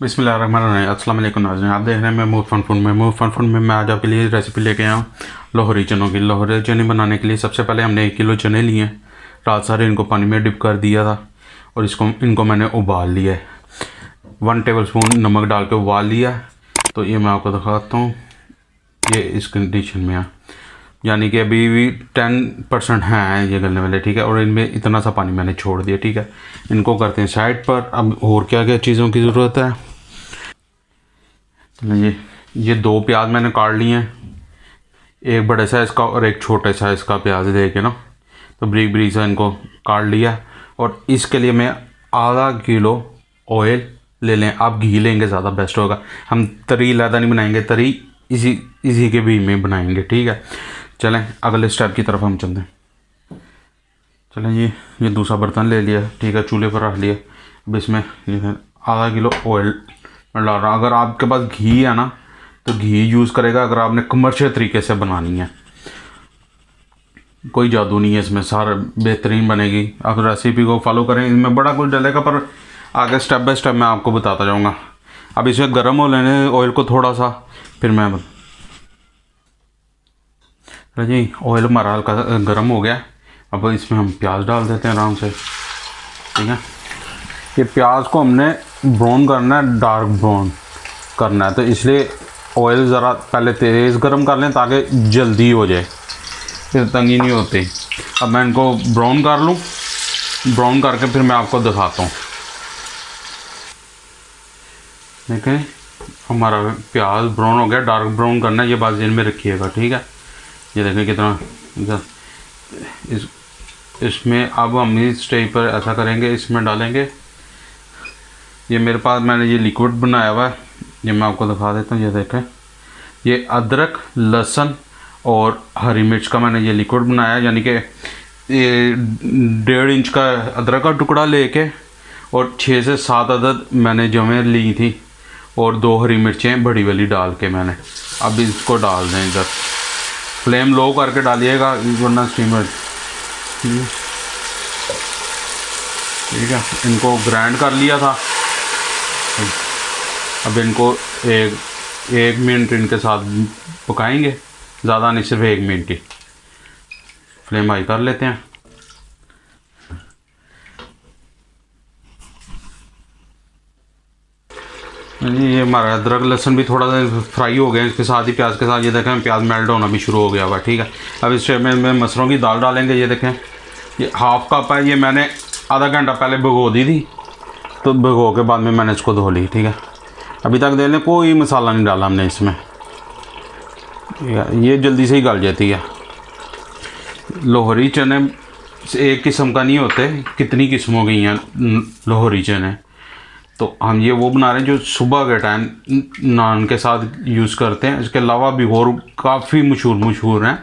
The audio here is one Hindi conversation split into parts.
बिस्मिल्लाहिर्रहमानिर्रहीम। अस्सलाम वालेकुम नाज़रीन, आप देख रहे हैं महमूद फन फूड में। महमूद फन फूड में मैं आज आपके लिए रेसिपी लेके आया हूँ लाहौरी चनों की। लाहौरी चने बनाने के लिए सबसे पहले हमने 1 किलो चने लिए। रात सारे इनको पानी में डिप कर दिया था और इनको मैंने उबाल लिया है। 1 टेबलस्पून नमक डाल के उबाल लिया। तो ये मैं आपको दिखाता हूँ, ये इस कंडीशन में है, यानी कि अभी भी 10% हैं ये गलने वाले, ठीक है। और इनमें इतना सा पानी मैंने छोड़ दिया, ठीक है। इनको करते हैं साइड पर। अब और क्या क्या चीज़ों की ज़रूरत है, ये 2 प्याज मैंने काट लिए हैं, एक बड़े साइज़ का और एक छोटे साइज़ का प्याज दे के ना, तो ब्रीक ब्रीक से इनको काट लिया। और इसके लिए मैं आधा किलो ऑयल ले लें, आप घी लेंगे ज़्यादा बेस्ट होगा। हम तरी लैदा नहीं बनाएंगे, तरी इसी के भी में बनाएंगे, ठीक है। चलें अगले स्टेप की तरफ हम चलते हैं। चलें ये दूसरा बर्तन ले लिया, ठीक है, चूल्हे पर रख लिया। अब इसमें आधा किलो ऑयल मैं डाल रहा हूँ। अगर आपके पास घी है ना तो घी यूज़ करेगा, अगर आपने कमर्शियल तरीके से बनानी है। कोई जादू नहीं है इसमें, सारा बेहतरीन बनेगी। आप रेसिपी को फॉलो करें, इसमें बड़ा कुछ डलेगा पर आगे स्टेप बाय स्टेप मैं आपको बताता जाऊँगा। अब इसमें गर्म हो लेने ऑयल को थोड़ा सा, फिर मैं जी ऑयल हमारा हल्का गर्म हो गया। अब इसमें हम प्याज डाल देते हैं आराम से, ठीक है। ये प्याज को हमने ब्राउन करना है, डार्क ब्राउन करना है, तो इसलिए ऑयल ज़रा पहले तेज़ गर्म कर लें ताकि जल्दी हो जाए, फिर तंगी नहीं होती। अब मैं इनको ब्राउन कर लूँ, ब्राउन करके फिर मैं आपको दिखाता हूँ। देखें हमारा प्याज ब्राउन हो गया, डार्क ब्राउन करना है, ये बात ज़हन में रखिएगा, ठीक है। ये देखें कितना इसमें अब हम इस स्टेज पर ऐसा करेंगे, इसमें डालेंगे। ये मेरे पास मैंने ये लिक्विड बनाया हुआ है, ये मैं आपको दिखा देता हूँ। ये देखें, ये अदरक, लहसुन और हरी मिर्च का मैंने ये लिक्विड बनाया है, यानी कि 1.5 इंच का अदरक का टुकड़ा लेके और 6 से 7 अदद मैंने जवें ली थी और 2 हरी मिर्चें बड़ी वाली डाल के मैंने अब इसको डाल दें इधर। फ्लेम लो करके डालिएगा वरना स्टीमर, ठीक है। इनको ग्राइंड कर लिया था। अब इनको एक मिनट इनके साथ पकाएंगे, ज़्यादा नहीं, सिर्फ 1 मिनट ही। फ्लेम हाई कर लेते हैं। ये हमारा अदरक लहसुन भी थोड़ा सा फ्राई हो गया, इसके साथ ही प्याज के साथ। ये देखें प्याज मेल्ट होना भी शुरू हो गया हुआ, ठीक है। अब इस में मसरों की दाल डालेंगे। ये देखें ये हाफ़ कप है, ये मैंने आधा घंटा पहले भिगो दी थी, तो भिगो के बाद में मैंने इसको धो ली, ठीक है। अभी तक देख लें कोई मसाला नहीं डाला हमने इसमें, ये जल्दी से ही गल जाती है। लाहौरी चने एक किस्म का नहीं होते, कितनी किस्मों की हैं लाहौरी चने। तो हम ये वो बना रहे हैं जो सुबह के टाइम नान के साथ यूज़ करते हैं। इसके अलावा भी और काफ़ी मशहूर हैं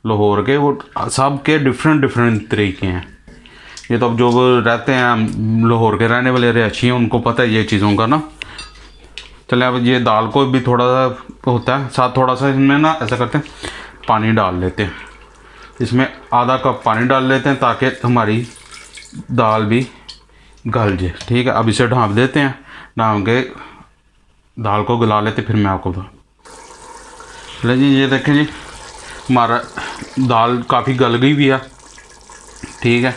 लाहौर के, वो सब के डिफरेंट तरीके हैं। ये तो अब जो रहते हैं लाहौर के रहने वाले रिहायशी हैं उनको पता है ये चीज़ों का ना। चले अब ये दाल को भी थोड़ा सा होता है साथ, थोड़ा सा इसमें ना ऐसा करते हैं पानी डाल लेते हैं। इसमें आधा कप पानी डाल लेते हैं ताकि हमारी दाल भी गल जाए, ठीक है। अब इसे ढाँप देते हैं, ढाँप के दाल को गला लेते, फिर मैं आपको चले जी। ये देखें जी हमारा दाल काफ़ी गल गई भी है, ठीक है।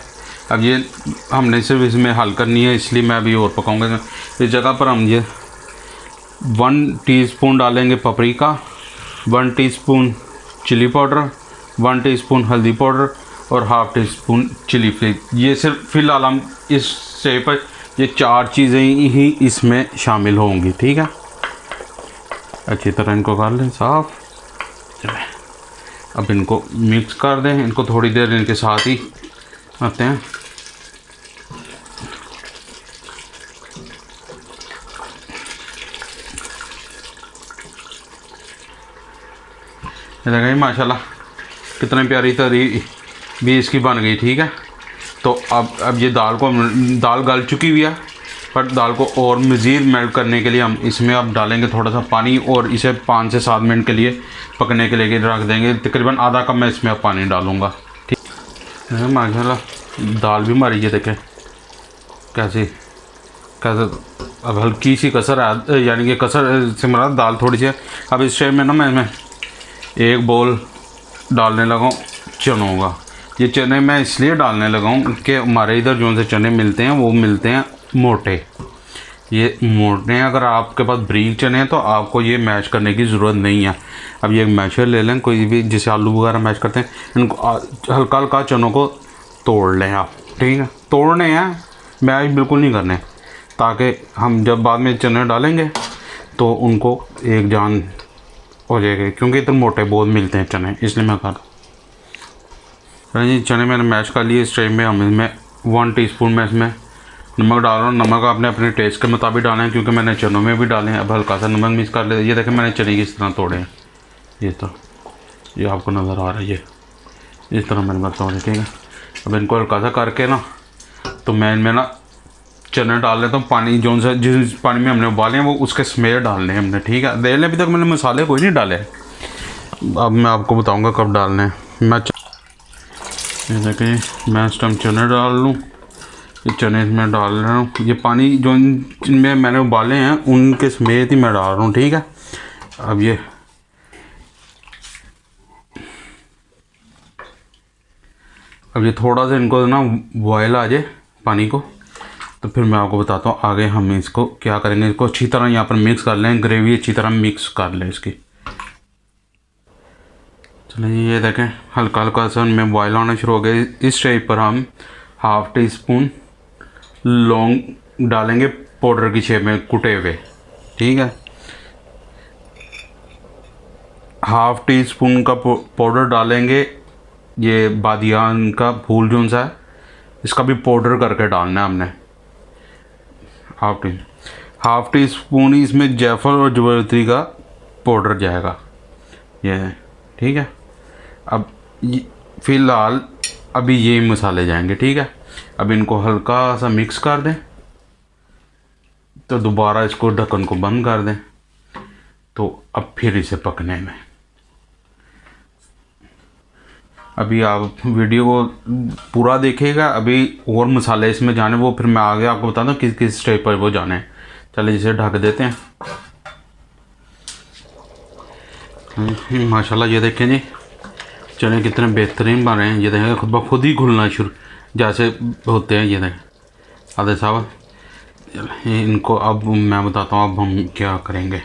अब ये हमने सिर्फ इसमें हल करनी है, इसलिए मैं अभी और पकाऊंगा। इस जगह पर हम ये 1 टीस्पून डालेंगे paprika, 1 teaspoon chilli powder, 1 teaspoon हल्दी पाउडर और ½ टीस्पून चिली फ्लेक्स। ये सिर्फ फ़िलहाल हम इस स्टेज पर ये 4 चीज़ें ही इसमें शामिल होंगी, ठीक है। अच्छी तरह इनको कर लें साफ़। चलें अब इनको मिक्स कर दें, इनको थोड़ी देर इनके साथ ही आते हैं। देखिए माशाल्लाह कितनी प्यारी तरी भी इसकी बन गई, ठीक है। तो अब ये दाल गल चुकी हुई है, पर दाल को और मज़ीद मेल्ट करने के लिए हम इसमें अब डालेंगे थोड़ा सा पानी और इसे 5 से 7 मिनट के लिए पकने के लिए रख देंगे। तकरीबन आधा कप मैं इसमें अब पानी डालूँगा, ठीक है। माशाल्लाह दाल भी हमारी ये देखें कैसे अब हल्की सी कसर यानी कि कसर से मेरा दाल थोड़ी सी है। अब इस टाइम में ना मैं एक बोल डालने लगा हूँ चनों का। ये चने मैं इसलिए डालने लगा हूँ कि हमारे इधर जो से चने मिलते हैं वो मिलते हैं मोटे। ये मोटे हैं, अगर आपके पास बारीक चने हैं तो आपको ये मैश करने की ज़रूरत नहीं है। अब ये मैशर ले लें कोई भी, जैसे आलू वगैरह मैश करते हैं, इनको हल्का हल्का चनों को तोड़ लें आप, ठीक है। तोड़ने हैं, मैश बिल्कुल नहीं करने, ताकि हम जब बाद में चने डालेंगे तो उनको एक जान हो जाएगी, क्योंकि इतने मोटे बहुत मिलते हैं चने, इसलिए मैं कर जी। चने मैंने मैश कर लिए। इस टाइम में हम इसमें 1 टीस्पून में इसमें नमक डाल रहा हूँ। नमक आपने अपने टेस्ट के मुताबिक डालें हैं, क्योंकि मैंने चनों में भी डाले हैं। अब हल्का सा नमक मिक्स कर ले। ये देखें मैंने चने किस तरह तोड़े हैं, ये तो ये आपको नज़र आ रहा है, ये इस तरह मैंने बस तोड़े, ठीक है। अब इनको हल्का सा करके ना तो मैं इनमें ना चने डाल लेता हूँ। पानी जो सा जिस पानी में हमने उबाले हैं वो उसके समेत डालने हैं हमने, ठीक है। देख लें, अभी तक मैंने मसाले कोई नहीं डाले। अब मैं आपको बताऊँगा कब डालने हैं। मैं ये देखें मैं इस टाइम चने डाल लूँ। ये चने इसमें डाल रहा हूँ। ये पानी जो इनमें मैंने उबाले हैं उनके समेत ही मैं डाल रहा हूँ, ठीक है। अब ये थोड़ा सा इनको ना बॉयल आ जाए पानी को, तो फिर मैं आपको बताता हूँ आगे हम इसको क्या करेंगे। इसको अच्छी तरह यहाँ पर मिक्स कर लें, ग्रेवी अच्छी तरह मिक्स कर लें इसकी। चलिए ये देखें हल्का हल्का सा उनमें बॉयल होना शुरू हो गया। इस टाइप पर हम 1/2 टीस्पून लौंग डालेंगे पाउडर की शेप में कुटे हुए, ठीक है। 1/2 टीस्पून का पाउडर डालेंगे। ये बादियान का फूल जो सा है इसका भी पाउडर करके डालना है हमने। 1/2 टीस्पून ही इसमें जायफल और जवैत्री का पाउडर जाएगा, ये ठीक है। अब फ़िलहाल अभी ये मसाले जाएंगे, ठीक है। अब इनको हल्का सा मिक्स कर दें, तो दोबारा इसको ढक्कन को बंद कर दें, तो अब फिर इसे पकने में। अभी आप वीडियो को पूरा देखिएगा, अभी और मसाले इसमें जाने वो फिर मैं आगे आपको बताता हूँ किस किस स्टेप पर वो जाने हैं। चलिए इसे ढक देते हैं। माशाल्लाह ये देखें जी चने कितने बेहतरीन बन रहे हैं। ये देखें खुद ब खुद ही घुलना शुरू जैसे होते हैं। ये देखें आधे साहब, इनको अब मैं बताता हूँ अब हम क्या करेंगे।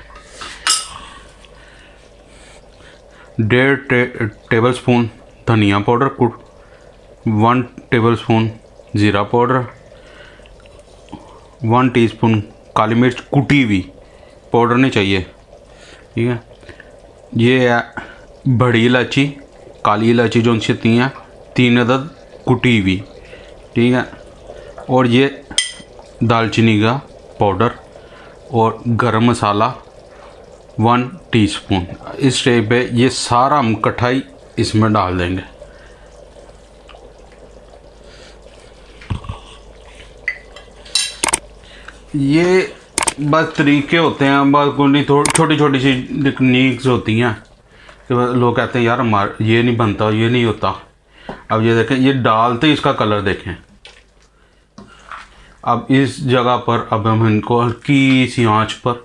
1.5 टेबल स्पून धनिया पाउडर, 1 टेबल स्पून ज़ीरा पाउडर, 1 टीस्पून काली मिर्च कुटी हुई, पाउडर नहीं चाहिए, ठीक है। ये है बड़ी इलायची, काली इलायची जो उनसे 3 अदद कुटी हुई, ठीक है। और ये दालचीनी का पाउडर और गरम मसाला 1 टीस्पून। इस स्टेप पे ये सारा हम इकट्ठाई इसमें डाल देंगे। ये बस तरीके होते हैं, बस कोई छोटी छोटी सी टेक्निक्स होती हैं कि लोग कहते हैं यार हमारा ये नहीं बनता, ये नहीं होता। अब ये देखें ये डालते इसका कलर देखें। अब इस जगह पर अब हम इनको हल्की सी आंच पर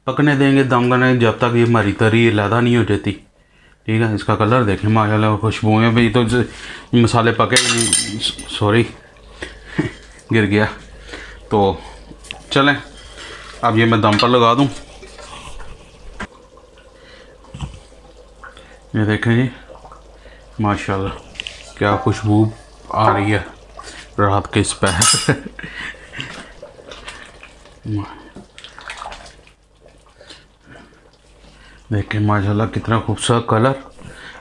पकने देंगे, दम करने, जब तक ये हमारी तरी लैदा नहीं हो जाती, ठीक है। इसका कलर देखें माशाल्लाह, खुशबुएं भी, तो मसाले पके नहीं, सॉरी गिर गया। तो चलें अब ये मैं दम पर लगा दूं। ये देखें जी माशाल्लाह क्या खुशबू आ रही है रात के इस पहर। देखें माशाल्लाह कितना खूबसूरत कलर।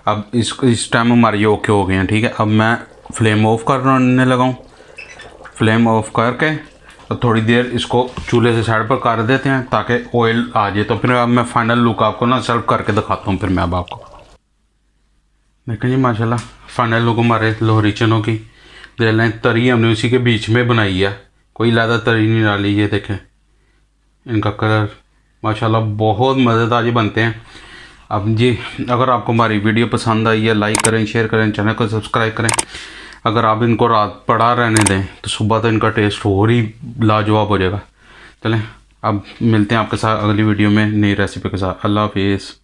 अब इस टाइम हमारे ये ओके हो गए हैं, ठीक है। अब मैं फ्लेम ऑफ करने लगा हूँ। फ्लेम ऑफ करके अब थोड़ी देर इसको चूल्हे से साइड पर कर देते हैं ताकि ऑयल आ जाए। तो फिर अब मैं फाइनल लुक आपको ना सर्व करके दिखाता हूँ। फिर मैं अब आपको देखें जी माशाल्लाह फाइनल लुक हमारे लोहरी चनों की। देख लें तरी हमने उसी के बीच में बनाई है, कोई ज़्यादा तरी नहीं डाली। ये देखें इनका कलर माशाल्लाह बहुत मज़ेदार ये बनते हैं। अब जी अगर आपको हमारी वीडियो पसंद आई है लाइक करें, शेयर करें, चैनल को सब्सक्राइब करें। अगर आप इनको रात पड़ा रहने दें तो सुबह तो इनका टेस्ट और ही लाजवाब हो जाएगा। चलें अब मिलते हैं आपके साथ अगली वीडियो में नई रेसिपी के साथ। अल्लाह हाफिज़।